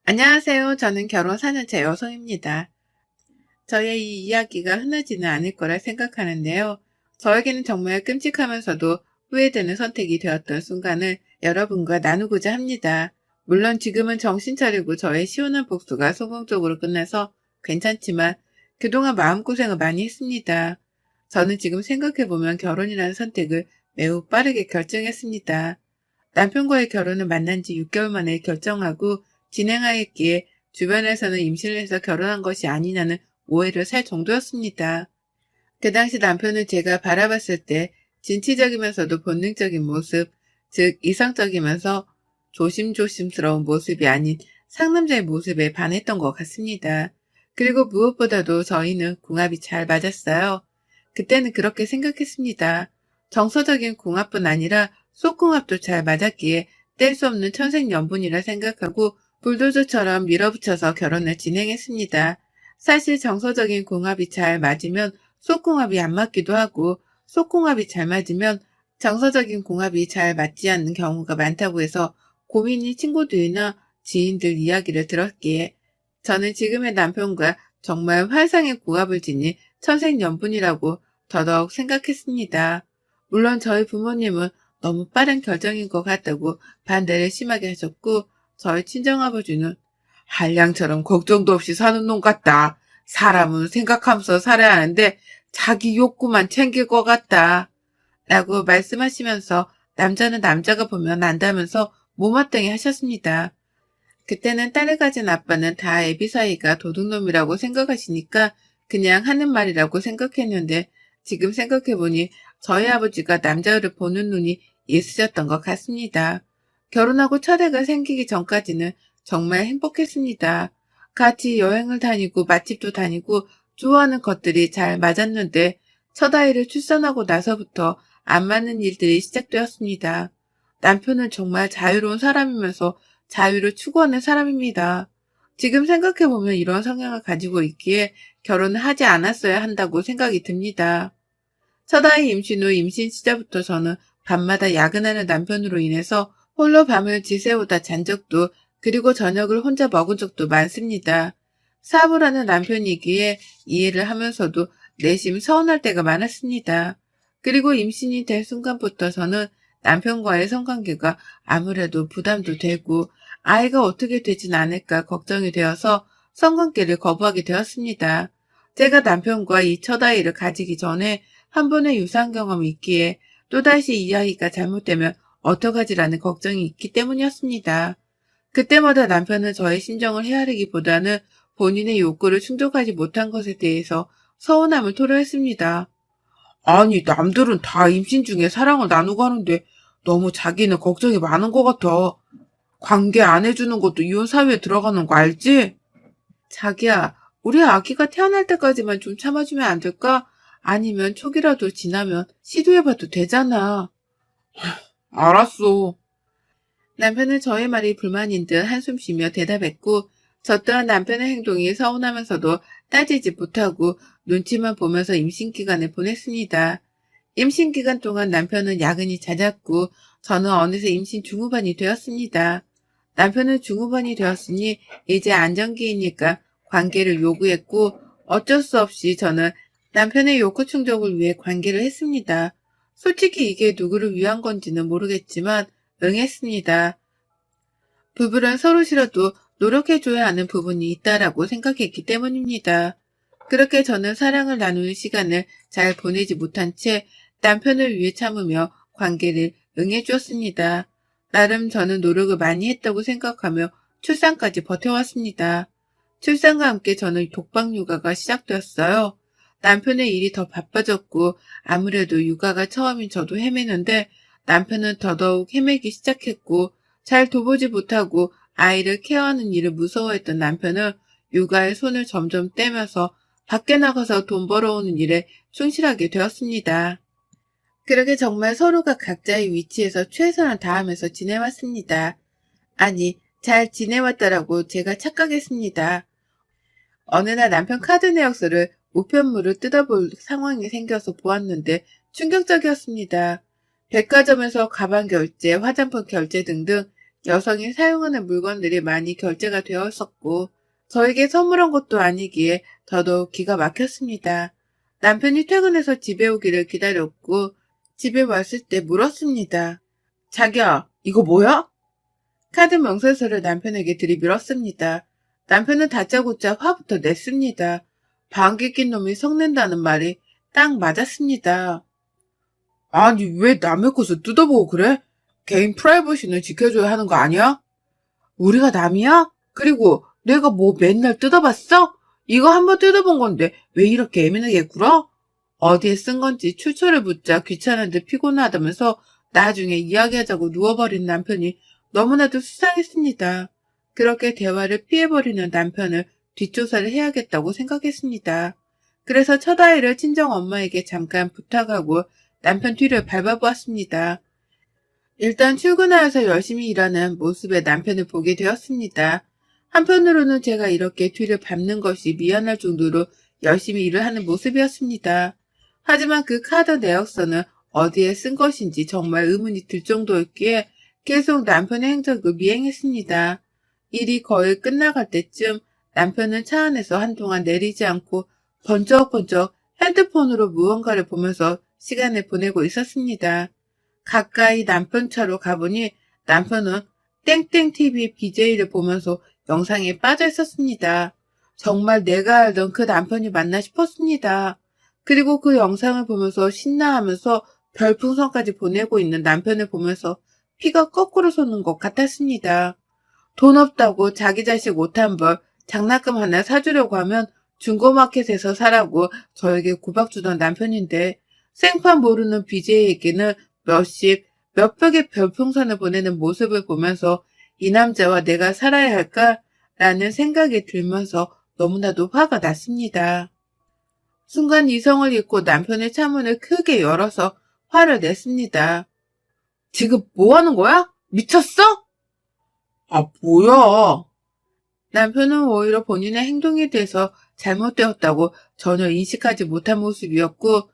안녕하세요. 저는 결혼 4년차 여성입니다. 저의 이 이야기가 흔하지는 않을 거라 생각하는데요. 저에게는 정말 끔찍하면서도 후회되는 선택이 되었던 순간을 여러분과 나누고자 합니다. 물론 지금은 정신 차리고 저의 시원한 복수가 성공적으로 끝나서 괜찮지만 그동안 마음고생을 많이 했습니다. 저는 지금 생각해보면 결혼이라는 선택을 매우 빠르게 결정했습니다. 남편과의 결혼을 만난 지 6개월 만에 결정하고 진행하였기에 주변에서는 임신을 해서 결혼한 것이 아니냐는 오해를 살 정도였습니다. 그 당시 남편은 제가 바라봤을 때 진취적이면서도 본능적인 모습, 즉 이성적이면서 조심조심스러운 모습이 아닌 상남자의 모습에 반했던 것 같습니다. 그리고 무엇보다도 저희는 궁합이 잘 맞았어요. 그때는 그렇게 생각했습니다. 정서적인 궁합뿐 아니라 속궁합도 잘 맞았기에 뗄 수 없는 천생연분이라 생각하고 불도저처럼 밀어붙여서 결혼을 진행했습니다. 사실 정서적인 궁합이 잘 맞으면 속궁합이 안 맞기도 하고 속궁합이 잘 맞으면 정서적인 궁합이 잘 맞지 않는 경우가 많다고 해서 고민인 친구들이나 지인들 이야기를 들었기에 저는 지금의 남편과 정말 환상의 궁합을 지닌 천생연분이라고 더더욱 생각했습니다. 물론 저희 부모님은 너무 빠른 결정인 것 같다고 반대를 심하게 하셨고 저희 친정아버지는 한량처럼 걱정도 없이 사는 놈 같다. 사람은 생각하면서 살아야 하는데 자기 욕구만 챙길 것 같다. 라고 말씀하시면서 남자는 남자가 보면 안다면서 못마땅해 하셨습니다. 그때는 딸을 가진 아빠는 다 애비 사이가 도둑놈이라고 생각하시니까 그냥 하는 말이라고 생각했는데 지금 생각해보니 저희 아버지가 남자를 보는 눈이 있으셨던 것 같습니다. 결혼하고 첫 애가 생기기 전까지는 정말 행복했습니다. 같이 여행을 다니고 맛집도 다니고 좋아하는 것들이 잘 맞았는데 첫 아이를 출산하고 나서부터 안 맞는 일들이 시작되었습니다. 남편은 정말 자유로운 사람이면서 자유를 추구하는 사람입니다. 지금 생각해보면 이런 성향을 가지고 있기에 결혼을 하지 않았어야 한다고 생각이 듭니다. 첫 아이 임신 후 임신 시절부터 저는 밤마다 야근하는 남편으로 인해서 홀로 밤을 지새우다 잔 적도 그리고 저녁을 혼자 먹은 적도 많습니다. 사업을 하는 남편이기에 이해를 하면서도 내심 서운할 때가 많았습니다. 그리고 임신이 된 순간부터 저는 남편과의 성관계가 아무래도 부담도 되고 아이가 어떻게 되진 않을까 걱정이 되어서 성관계를 거부하게 되었습니다. 제가 남편과 이 첫 아이를 가지기 전에 한 번의 유산 경험이 있기에 또다시 이 아이가 잘못되면 어떡하지라는 걱정이 있기 때문이었습니다. 그때마다 남편은 저의 심정을 헤아리기보다는 본인의 욕구를 충족하지 못한 것에 대해서 서운함을 토로했습니다. 아니, 남들은 다 임신 중에 사랑을 나누고 하는데 너무 자기는 걱정이 많은 것 같아. 관계 안 해주는 것도 이혼 사유에 들어가는 거 알지? 자기야, 우리 아기가 태어날 때까지만 좀 참아주면 안 될까? 아니면 초기라도 지나면 시도해봐도 되잖아. 알았어. 남편은 저의 말이 불만인 듯 한숨 쉬며 대답했고 저 또한 남편의 행동이 서운하면서도 따지지 못하고 눈치만 보면서 임신기간을 보냈습니다. 임신기간 동안 남편은 야근이 잦았고 저는 어느새 임신 중후반이 되었습니다. 남편은 중후반이 되었으니 이제 안정기이니까 관계를 요구했고 어쩔 수 없이 저는 남편의 욕구 충족을 위해 관계를 했습니다. 솔직히 이게 누구를 위한 건지는 모르겠지만 응했습니다. 부부는 서로 싫어도 노력해줘야 하는 부분이 있다라고 생각했기 때문입니다. 그렇게 저는 사랑을 나누는 시간을 잘 보내지 못한 채 남편을 위해 참으며 관계를 응해주었습니다. 나름 저는 노력을 많이 했다고 생각하며 출산까지 버텨왔습니다. 출산과 함께 저는 독박 육아가 시작되었어요. 남편의 일이 더 바빠졌고 아무래도 육아가 처음인 저도 헤매는데 남편은 더더욱 헤매기 시작했고 잘 돌보지 못하고 아이를 케어하는 일을 무서워했던 남편은 육아에 손을 점점 떼면서 밖에 나가서 돈 벌어오는 일에 충실하게 되었습니다. 그렇게 정말 서로가 각자의 위치에서 최선을 다하면서 지내왔습니다. 아니, 잘 지내왔다라고 제가 착각했습니다. 어느 날 남편 카드 내역서를 우편물을 뜯어볼 상황이 생겨서 보았는데 충격적이었습니다. 백화점에서 가방 결제, 화장품 결제 등등 여성이 사용하는 물건들이 많이 결제가 되어 있었고 저에게 선물한 것도 아니기에 더더욱 기가 막혔습니다. 남편이 퇴근해서 집에 오기를 기다렸고 집에 왔을 때 물었습니다. 자기야, 이거 뭐야? 카드 명세서를 남편에게 들이밀었습니다. 남편은 다짜고짜 화부터 냈습니다. 방귀 낀 놈이 성낸다는 말이 딱 맞았습니다. 아니, 왜 남의 것을 뜯어보고 그래? 개인 프라이버시는 지켜줘야 하는 거 아니야? 우리가 남이야? 그리고 내가 뭐 맨날 뜯어봤어? 이거 한번 뜯어본 건데 왜 이렇게 예민하게 굴어? 어디에 쓴 건지 출처를 묻자 귀찮은데 피곤하다면서 나중에 이야기하자고 누워버린 남편이 너무나도 수상했습니다. 그렇게 대화를 피해버리는 남편을 뒷조사를 해야겠다고 생각했습니다. 그래서 첫 아이를 친정 엄마에게 잠깐 부탁하고 남편 뒤를 밟아보았습니다. 일단 출근하여서 열심히 일하는 모습의 남편을 보게 되었습니다. 한편으로는 제가 이렇게 뒤를 밟는 것이 미안할 정도로 열심히 일을 하는 모습이었습니다. 하지만 그 카드 내역서는 어디에 쓴 것인지 정말 의문이 들 정도였기에 계속 남편의 행적을 미행했습니다. 일이 거의 끝나갈 때쯤 남편은 차 안에서 한동안 내리지 않고 번쩍번쩍 핸드폰으로 무언가를 보면서 시간을 보내고 있었습니다. 가까이 남편 차로 가보니 남편은 땡땡TV BJ를 보면서 영상에 빠져 있었습니다. 정말 내가 알던 그 남편이 맞나 싶었습니다. 그리고 그 영상을 보면서 신나하면서 별풍선까지 보내고 있는 남편을 보면서 피가 거꾸로 솟는 것 같았습니다. 돈 없다고 자기 자식 옷 한 벌, 장난감 하나 사주려고 하면 중고마켓에서 사라고 저에게 구박 주던 남편인데 생판 모르는 BJ에게는 몇십, 몇백의 별풍선을 보내는 모습을 보면서 이 남자와 내가 살아야 할까라는 생각이 들면서 너무나도 화가 났습니다. 순간 이성을 잃고 남편의 차문을 크게 열어서 화를 냈습니다. 지금 뭐 하는 거야? 미쳤어? 아, 뭐야? 남편은 오히려 본인의 행동에 대해서 잘못되었다고 전혀 인식하지 못한 모습이었고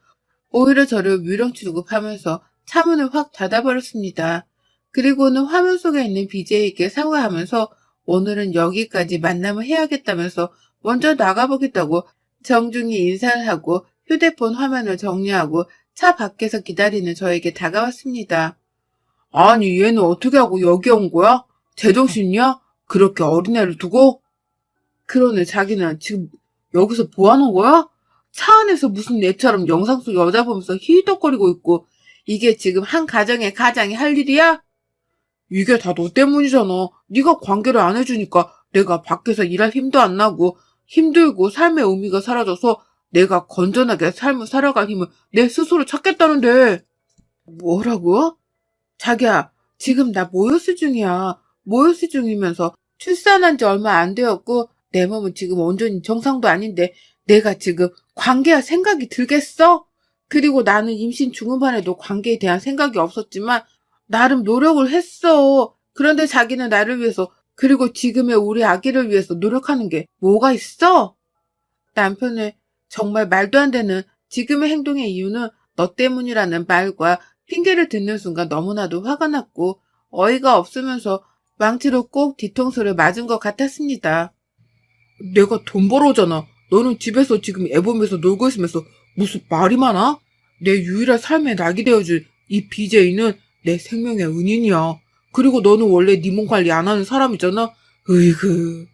오히려 저를 위령 취급하면서 차문을 확 닫아버렸습니다. 그리고는 화면 속에 있는 BJ에게 사과하면서 오늘은 여기까지 만남을 해야겠다면서 먼저 나가보겠다고 정중히 인사를 하고 휴대폰 화면을 정리하고 차 밖에서 기다리는 저에게 다가왔습니다. 아니, 얘는 어떻게 하고 여기 온 거야? 제정신이야? 그렇게 어린애를 두고? 그러네, 자기는 지금 여기서 뭐 하는 거야? 차 안에서 무슨 애처럼 영상 속 여자 보면서 히덕거리고 있고 이게 지금 한 가정의 가장이 할 일이야? 이게 다 너 때문이잖아. 네가 관계를 안 해주니까 내가 밖에서 일할 힘도 안 나고 힘들고 삶의 의미가 사라져서 내가 건전하게 삶을 살아갈 힘을 내 스스로 찾겠다는데. 뭐라고? 자기야, 지금 나 모유수 중이야. 모유수 중이면서 출산한 지 얼마 안 되었고 내 몸은 지금 온전히 정상도 아닌데 내가 지금 관계할 생각이 들겠어? 그리고 나는 임신 중후반에도 관계에 대한 생각이 없었지만 나름 노력을 했어. 그런데 자기는 나를 위해서 그리고 지금의 우리 아기를 위해서 노력하는 게 뭐가 있어? 남편의 정말 말도 안 되는 지금의 행동의 이유는 너 때문이라는 말과 핑계를 듣는 순간 너무나도 화가 났고 어이가 없으면서 망치로 꼭 뒤통수를 맞은 것 같았습니다. 내가 돈 벌어오잖아. 너는 집에서 지금 애 보면서 놀고 있으면서 무슨 말이 많아? 내 유일한 삶의 낙이 되어줄 이 BJ는 내 생명의 은인이야. 그리고 너는 원래 네 몸 관리 안 하는 사람이잖아. 으이그.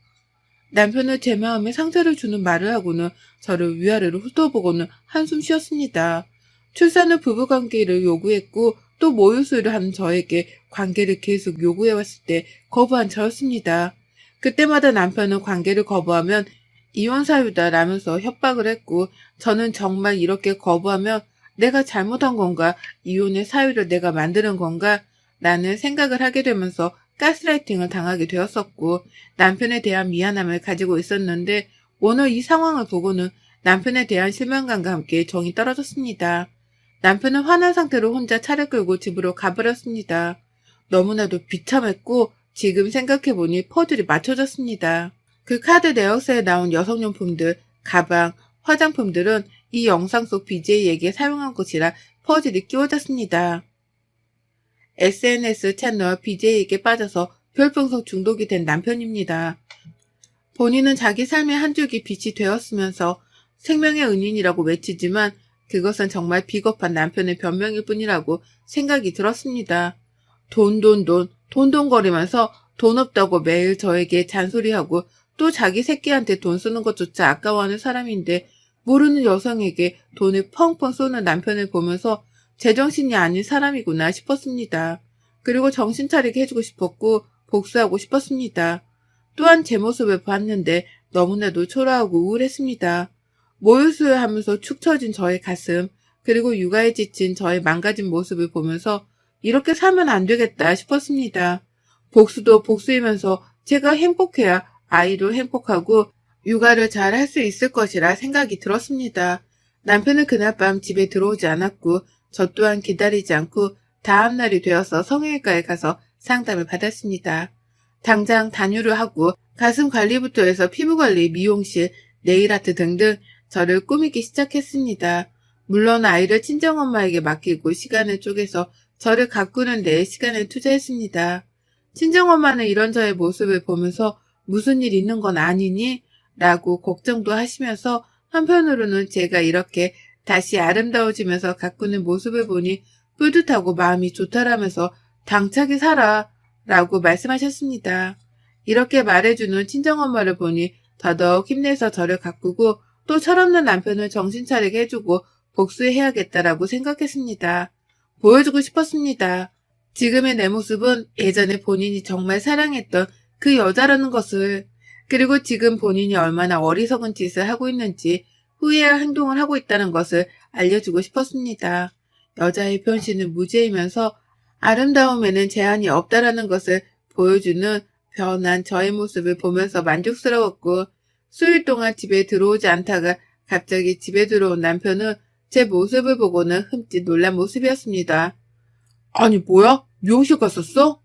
남편은 제 마음에 상처를 주는 말을 하고는 저를 위아래로 훑어보고는 한숨 쉬었습니다. 출산 후 부부관계를 요구했고 또 모유수유를 하는 저에게 관계를 계속 요구해왔을 때 거부한 저였습니다. 그때마다 남편은 관계를 거부하면 이혼 사유다 라면서 협박을 했고 저는 정말 이렇게 거부하면 내가 잘못한 건가 이혼의 사유를 내가 만드는 건가 라는 생각을 하게 되면서 가스라이팅을 당하게 되었었고 남편에 대한 미안함을 가지고 있었는데 오늘 이 상황을 보고는 남편에 대한 실망감과 함께 정이 떨어졌습니다. 남편은 화난 상태로 혼자 차를 끌고 집으로 가버렸습니다. 너무나도 비참했고 지금 생각해보니 퍼즐이 맞춰졌습니다. 그 카드 내역서에 나온 여성용품들, 가방, 화장품들은 이 영상 속 BJ에게 사용한 것이라 퍼즐이 끼워졌습니다. SNS 채널 BJ에게 빠져서 별풍선 중독이 된 남편입니다. 본인은 자기 삶의 한 줄기 빛이 되었으면서 생명의 은인이라고 외치지만 그것은 정말 비겁한 남편의 변명일 뿐이라고 생각이 들었습니다. 돈돈거리면서 돈 없다고 매일 저에게 잔소리하고 또 자기 새끼한테 돈 쓰는 것조차 아까워하는 사람인데 모르는 여성에게 돈을 펑펑 쏘는 남편을 보면서 제정신이 아닌 사람이구나 싶었습니다. 그리고 정신 차리게 해주고 싶었고 복수하고 싶었습니다. 또한 제 모습을 봤는데 너무나도 초라하고 우울했습니다. 모유수유하면서 축 처진 저의 가슴, 그리고 육아에 지친 저의 망가진 모습을 보면서 이렇게 살면 안 되겠다 싶었습니다. 복수도 복수이면서 제가 행복해야 아이도 행복하고 육아를 잘 할 수 있을 것이라 생각이 들었습니다. 남편은 그날 밤 집에 들어오지 않았고 저 또한 기다리지 않고 다음날이 되어서 성형외과에 가서 상담을 받았습니다. 당장 단유를 하고 가슴 관리부터 해서 피부관리, 미용실, 네일아트 등등 저를 꾸미기 시작했습니다. 물론 아이를 친정엄마에게 맡기고 시간을 쪼개서 저를 가꾸는 데 시간을 투자했습니다. 친정엄마는 이런 저의 모습을 보면서 무슨 일 있는 건 아니니? 라고 걱정도 하시면서 한편으로는 제가 이렇게 다시 아름다워지면서 가꾸는 모습을 보니 뿌듯하고 마음이 좋다라면서 당차게 살아 라고 말씀하셨습니다. 이렇게 말해주는 친정엄마를 보니 더더욱 힘내서 저를 가꾸고 또 철없는 남편을 정신 차리게 해주고 복수해야겠다라고 생각했습니다. 보여주고 싶었습니다. 지금의 내 모습은 예전에 본인이 정말 사랑했던 그 여자라는 것을, 그리고 지금 본인이 얼마나 어리석은 짓을 하고 있는지 후회할 행동을 하고 있다는 것을 알려주고 싶었습니다. 여자의 변신은 무죄이면서 아름다움에는 제한이 없다라는 것을 보여주는 변한 저의 모습을 보면서 만족스러웠고 수일 동안 집에 들어오지 않다가 갑자기 집에 들어온 남편은 제 모습을 보고는 흠칫 놀란 모습이었습니다. 아니 뭐야? 미용실 갔었어?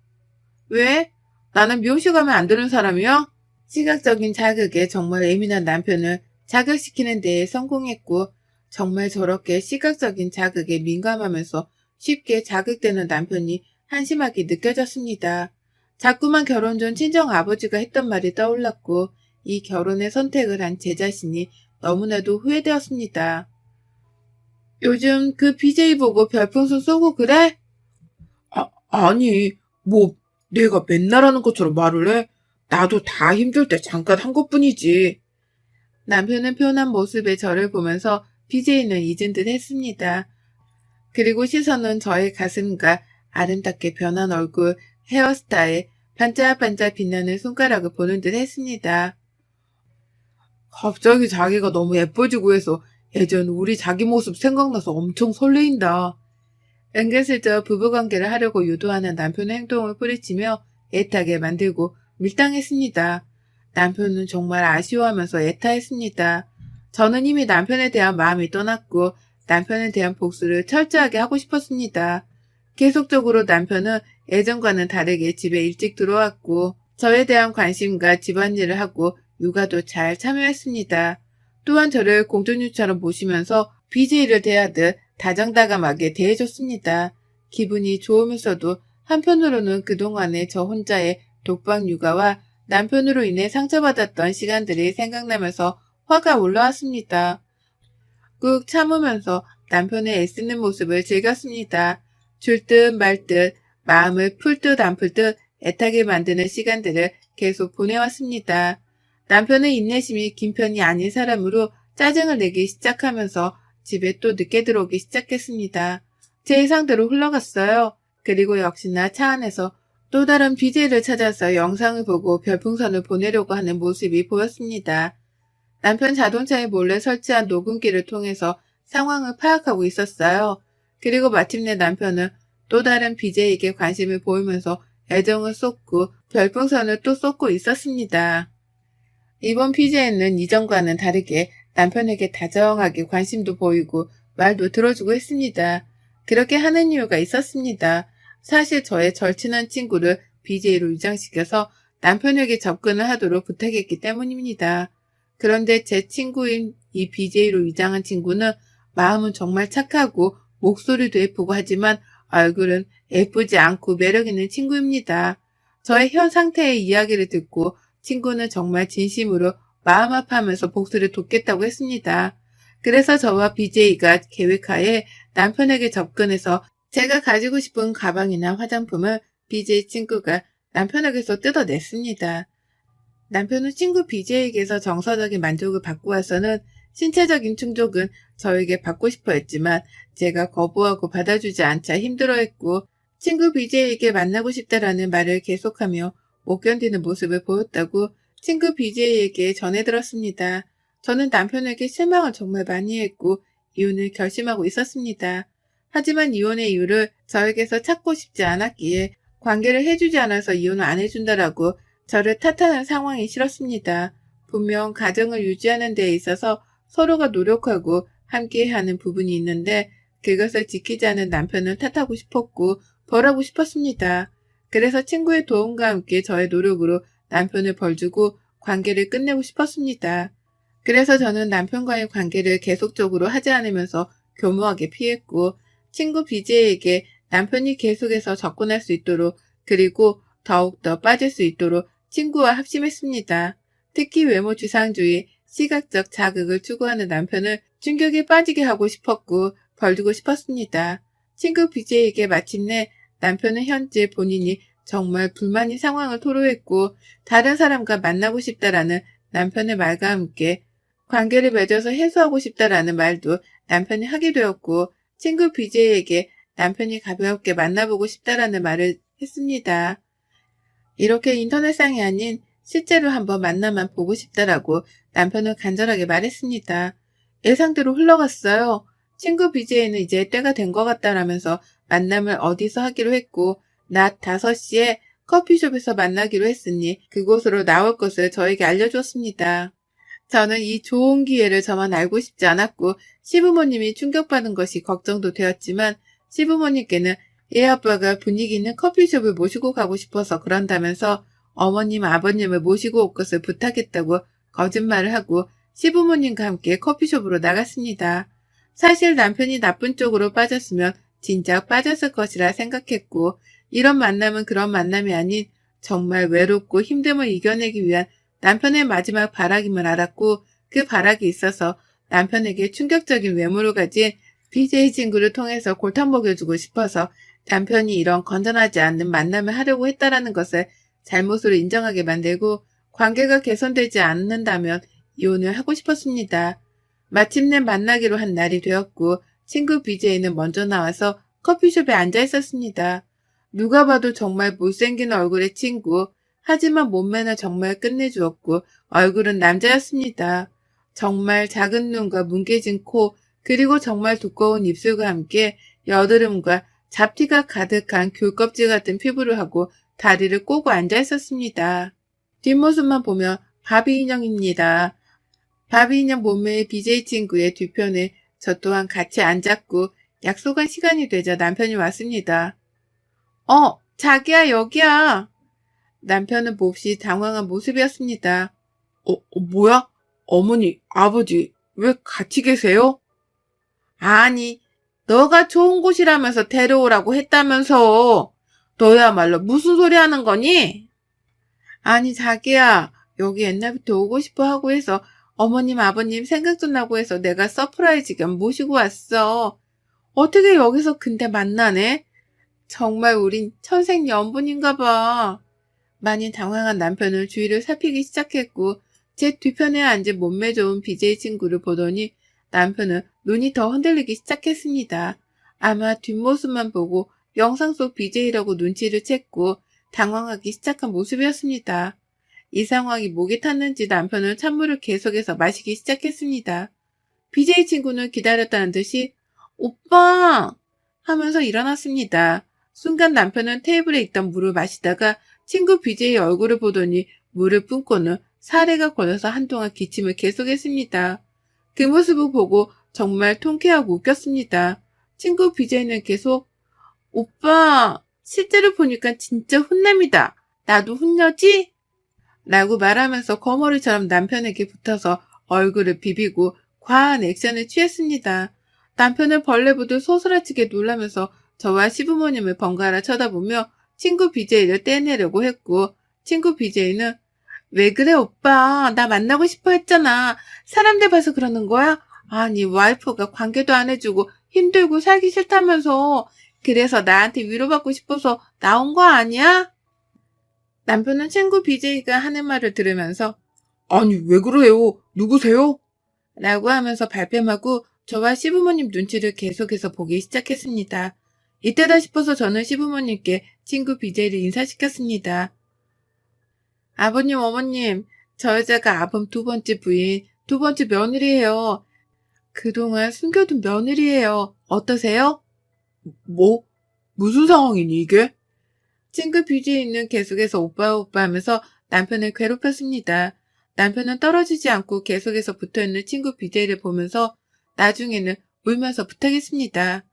왜? 나는 미용실 가면 안 되는 사람이야? 시각적인 자극에 정말 예민한 남편을 자극시키는 데에 성공했고 정말 저렇게 시각적인 자극에 민감하면서 쉽게 자극되는 남편이 한심하게 느껴졌습니다. 자꾸만 결혼 전 친정아버지가 했던 말이 떠올랐고 이 결혼의 선택을 한 제 자신이 너무나도 후회되었습니다. 요즘 그 BJ 보고 별풍선 쏘고 그래? 아니, 뭐 내가 맨날 하는 것처럼 말을 해? 나도 다 힘들 때 잠깐 한 것뿐이지. 남편은 편한 모습의 저를 보면서 BJ는 잊은 듯 했습니다. 그리고 시선은 저의 가슴과 아름답게 변한 얼굴, 헤어스타일, 반짝반짝 빛나는 손가락을 보는 듯 했습니다. 갑자기 자기가 너무 예뻐지고 해서 예전 우리 자기 모습 생각나서 엄청 설레인다. 은근슬쩍 부부관계를 하려고 유도하는 남편의 행동을 뿌리치며 애타게 만들고 밀당했습니다. 남편은 정말 아쉬워하면서 애타했습니다. 저는 이미 남편에 대한 마음이 떠났고 남편에 대한 복수를 철저하게 하고 싶었습니다. 계속적으로 남편은 예전과는 다르게 집에 일찍 들어왔고 저에 대한 관심과 집안일을 하고 육아도 잘 참여했습니다. 또한 저를 공주님처럼 모시면서 BJ를 대하듯 다정다감하게 대해줬습니다. 기분이 좋으면서도 한편으로는 그동안의 저 혼자의 독박 육아와 남편으로 인해 상처받았던 시간들이 생각나면서 화가 올라왔습니다. 꾹 참으면서 남편의 애쓰는 모습을 즐겼습니다. 줄 듯 말 듯 마음을 풀 듯 안 풀 듯 애타게 만드는 시간들을 계속 보내왔습니다. 남편은 인내심이 긴 편이 아닌 사람으로 짜증을 내기 시작하면서 집에 또 늦게 들어오기 시작했습니다. 제 예상대로 흘러갔어요. 그리고 역시나 차 안에서 또 다른 BJ를 찾아서 영상을 보고 별풍선을 보내려고 하는 모습이 보였습니다. 남편 자동차에 몰래 설치한 녹음기를 통해서 상황을 파악하고 있었어요. 그리고 마침내 남편은 또 다른 BJ에게 관심을 보이면서 애정을 쏟고 별풍선을 또 쏟고 있었습니다. 이번 BJ는 이전과는 다르게 남편에게 다정하게 관심도 보이고 말도 들어주고 했습니다. 그렇게 하는 이유가 있었습니다. 사실 저의 절친한 친구를 BJ로 위장시켜서 남편에게 접근을 하도록 부탁했기 때문입니다. 그런데 제 친구인 이 BJ로 위장한 친구는 마음은 정말 착하고 목소리도 예쁘고 하지만 얼굴은 예쁘지 않고 매력 있는 친구입니다. 저의 현 상태의 이야기를 듣고 친구는 정말 진심으로 마음 아파하면서 복수를 돕겠다고 했습니다. 그래서 저와 BJ가 계획하에 남편에게 접근해서 제가 가지고 싶은 가방이나 화장품을 BJ 친구가 남편에게서 뜯어냈습니다. 남편은 친구 BJ에게서 정서적인 만족을 받고 와서는 신체적인 충족은 저에게 받고 싶어 했지만 제가 거부하고 받아주지 않자 힘들어했고 친구 BJ에게 만나고 싶다라는 말을 계속하며 못 견디는 모습을 보였다고 친구 BJ에게 전해 들었습니다. 저는 남편에게 실망을 정말 많이 했고 이혼을 결심하고 있었습니다. 하지만 이혼의 이유를 저에게서 찾고 싶지 않았기에 관계를 해주지 않아서 이혼을 안 해준다라고 저를 탓하는 상황이 싫었습니다. 분명 가정을 유지하는 데 있어서 서로가 노력하고 함께하는 부분이 있는데 그것을 지키지 않은 남편을 탓하고 싶었고 벌하고 싶었습니다. 그래서 친구의 도움과 함께 저의 노력으로 남편을 벌주고 관계를 끝내고 싶었습니다. 그래서 저는 남편과의 관계를 계속적으로 하지 않으면서 교묘하게 피했고 친구 BJ에게 남편이 계속해서 접근할 수 있도록 그리고 더욱더 빠질 수 있도록 친구와 합심했습니다. 특히 외모 지상주의, 시각적 자극을 추구하는 남편을 충격에 빠지게 하고 싶었고 벌주고 싶었습니다. 친구 BJ에게 마침내 남편은 현재 본인이 정말 불만인 상황을 토로했고 다른 사람과 만나고 싶다라는 남편의 말과 함께 관계를 맺어서 해소하고 싶다라는 말도 남편이 하게 되었고 친구 BJ에게 남편이 가볍게 만나보고 싶다라는 말을 했습니다. 이렇게 인터넷상이 아닌 실제로 한번 만나만 보고 싶다라고 남편은 간절하게 말했습니다. 예상대로 흘러갔어요. 친구 BJ는 이제 때가 된 것 같다라면서 만남을 어디서 하기로 했고 낮 5시에 커피숍에서 만나기로 했으니 그곳으로 나올 것을 저에게 알려주었습니다. 저는 이 좋은 기회를 저만 알고 싶지 않았고 시부모님이 충격받은 것이 걱정도 되었지만 시부모님께는 얘 아빠가 분위기 있는 커피숍을 모시고 가고 싶어서 그런다면서 어머님, 아버님을 모시고 올 것을 부탁했다고 거짓말을 하고 시부모님과 함께 커피숍으로 나갔습니다. 사실 남편이 나쁜 쪽으로 빠졌으면 진작 빠졌을 것이라 생각했고 이런 만남은 그런 만남이 아닌 정말 외롭고 힘듦을 이겨내기 위한 남편의 마지막 바라김을 알았고 그 바락이 있어서 남편에게 충격적인 외모를 가진 BJ 친구를 통해서 골탕 먹여주고 싶어서 남편이 이런 건전하지 않는 만남을 하려고 했다라는 것을 잘못으로 인정하게 만들고 관계가 개선되지 않는다면 이혼을 하고 싶었습니다. 마침내 만나기로 한 날이 되었고 친구 BJ는 먼저 나와서 커피숍에 앉아 있었습니다. 누가 봐도 정말 못생긴 얼굴의 친구, 하지만 몸매는 정말 끝내주었고 얼굴은 남자였습니다. 정말 작은 눈과 뭉개진 코, 그리고 정말 두꺼운 입술과 함께 여드름과 잡티가 가득한 귤껍질 같은 피부를 하고 다리를 꼬고 앉아 있었습니다. 뒷모습만 보면 바비 인형입니다. 바비 인형 몸매의 BJ 친구의 뒤편에 저 또한 같이 앉았고 약속한 시간이 되자 남편이 왔습니다. 자기야 여기야. 남편은 몹시 당황한 모습이었습니다. 뭐야? 어머니, 아버지, 왜 같이 계세요? 아니, 너가 좋은 곳이라면서 데려오라고 했다면서. 너야말로 무슨 소리 하는 거니? 아니, 자기야, 여기 옛날부터 오고 싶어 하고 해서 어머님, 아버님 생각도 나고 해서 내가 서프라이즈 겸 모시고 왔어. 어떻게 여기서 근데 만나네? 정말 우린 천생연분인가 봐. 많이 당황한 남편은 주위를 살피기 시작했고 제 뒤편에 앉은 몸매 좋은 BJ 친구를 보더니 남편은 눈이 더 흔들리기 시작했습니다. 아마 뒷모습만 보고 영상 속 BJ라고 눈치를 챘고 당황하기 시작한 모습이었습니다. 이 상황이 목이 탔는지 남편은 찬물을 계속해서 마시기 시작했습니다. BJ 친구는 기다렸다는 듯이 오빠! 하면서 일어났습니다. 순간 남편은 테이블에 있던 물을 마시다가 친구 BJ의 얼굴을 보더니 물을 뿜고는 사례가 걸려서 한동안 기침을 계속했습니다. 그 모습을 보고 정말 통쾌하고 웃겼습니다. 친구 BJ는 계속 오빠 실제로 보니까 진짜 훈남이다. 나도 훈녀지? 라고 말하면서 거머리처럼 남편에게 붙어서 얼굴을 비비고 과한 액션을 취했습니다. 남편은 벌레 보듯 소스라치게 놀라면서 저와 시부모님을 번갈아 쳐다보며 친구 BJ를 떼내려고 했고, 친구 BJ는 왜 그래 오빠, 나 만나고 싶어 했잖아. 사람들 봐서 그러는 거야? 아니 와이프가 관계도 안 해주고 힘들고 살기 싫다면서. 그래서 나한테 위로받고 싶어서 나온 거 아니야? 남편은 친구 BJ가 하는 말을 들으면서 아니 왜 그래요? 누구세요? 라고 하면서 발뺌하고 저와 시부모님 눈치를 계속해서 보기 시작했습니다. 이때다 싶어서 저는 시부모님께 친구 BJ를 인사시켰습니다. 아버님, 어머님, 저 여자가 아범 두 번째 부인, 두 번째 며느리예요. 그동안 숨겨둔 며느리예요. 어떠세요? 뭐? 무슨 상황이니 이게? 친구 BJ는 계속해서 오빠 오빠 하면서 남편을 괴롭혔습니다. 남편은 떨어지지 않고 계속해서 붙어있는 친구 BJ를 보면서 나중에는 울면서 부탁했습니다.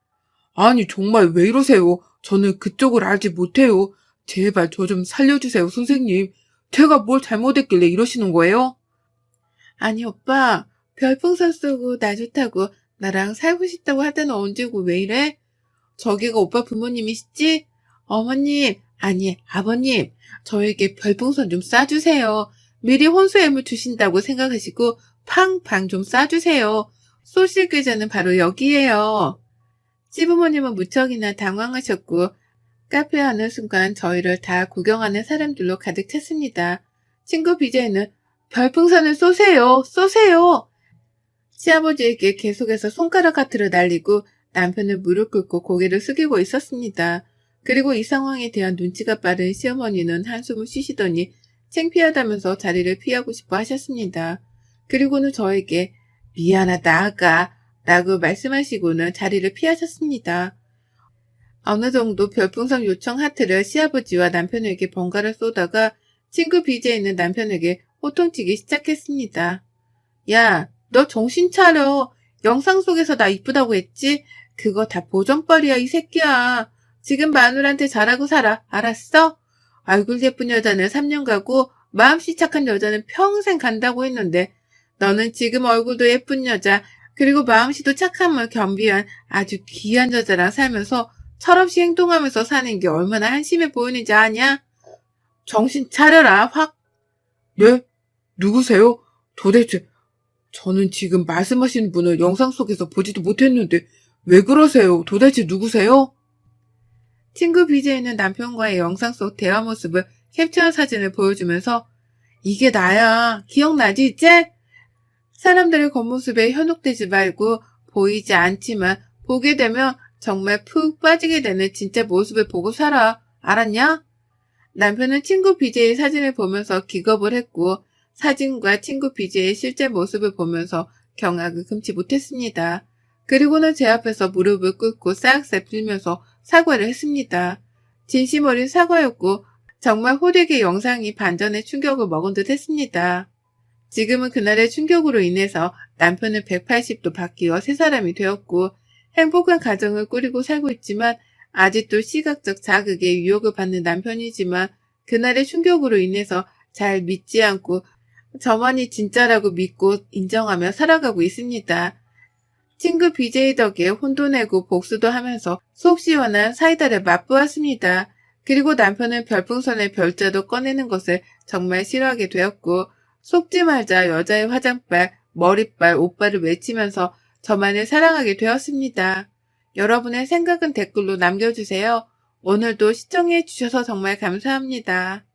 아니 정말 왜 이러세요? 저는 그쪽을 알지 못해요. 제발 저 좀 살려주세요 선생님. 제가 뭘 잘못했길래 이러시는 거예요? 아니 오빠 별풍선 쏘고 나 좋다고 나랑 살고 싶다고 할 때는 언제고 왜 이래? 저기가 오빠 부모님이시지? 어머님 아니 아버님 저에게 별풍선 좀 쏴주세요. 미리 혼수애물 주신다고 생각하시고 팡팡 좀 쏴주세요. 쏘실 계좌는 바로 여기에요. 시부모님은 무척이나 당황하셨고 카페에 하는 순간 저희를 다 구경하는 사람들로 가득 찼습니다. 친구 BJ는 별풍선을 쏘세요. 쏘세요. 시아버지에게 계속해서 손가락 하트를 날리고 남편을 무릎 꿇고 고개를 숙이고 있었습니다. 그리고 이 상황에 대한 눈치가 빠른 시어머니는 한숨을 쉬시더니 창피하다면서 자리를 피하고 싶어 하셨습니다. 그리고는 저에게 미안하다 아가 라고 말씀하시고는 자리를 피하셨습니다. 어느 정도 별풍선 요청 하트를 시아버지와 남편에게 번갈아 쏘다가 친구 BJ는 남편에게 호통치기 시작했습니다. 야, 너 정신 차려. 영상 속에서 나 이쁘다고 했지? 그거 다 보정빨이야, 이 새끼야. 지금 마누라한테 잘하고 살아. 알았어? 얼굴 예쁜 여자는 3년 가고 마음씨 착한 여자는 평생 간다고 했는데 너는 지금 얼굴도 예쁜 여자 그리고 마음씨도 착함을 겸비한 아주 귀한 여자랑 살면서 철없이 행동하면서 사는 게 얼마나 한심해 보이는지 아냐? 정신 차려라, 확. 네? 누구세요? 도대체 저는 지금 말씀하시는 분을 영상 속에서 보지도 못했는데 왜 그러세요? 도대체 누구세요? 친구 BJ는 남편과의 영상 속 대화 모습을 캡처한 사진을 보여주면서 이게 나야. 기억나지 이제? 사람들의 겉모습에 현혹되지 말고 보이지 않지만 보게 되면 정말 푹 빠지게 되는 진짜 모습을 보고 살아. 알았냐? 남편은 친구 BJ의 사진을 보면서 기겁을 했고 사진과 친구 BJ의 실제 모습을 보면서 경악을 금치 못했습니다. 그리고는 제 앞에서 무릎을 꿇고 싹싹 빌면서 사과를 했습니다. 진심 어린 사과였고 정말 호되게 영상이 반전의 충격을 먹은 듯 했습니다. 지금은 그날의 충격으로 인해서 남편은 180도 바뀌어 새 사람이 되었고 행복한 가정을 꾸리고 살고 있지만 아직도 시각적 자극에 유혹을 받는 남편이지만 그날의 충격으로 인해서 잘 믿지 않고 저만이 진짜라고 믿고 인정하며 살아가고 있습니다. 친구 BJ 덕에 혼도 내고 복수도 하면서 속 시원한 사이다를 맛보았습니다. 그리고 남편은 별풍선의 별자도 꺼내는 것을 정말 싫어하게 되었고 속지 말자 여자의 화장빨, 머리빨, 옷빨을 외치면서 저만을 사랑하게 되었습니다. 여러분의 생각은 댓글로 남겨주세요. 오늘도 시청해주셔서 정말 감사합니다.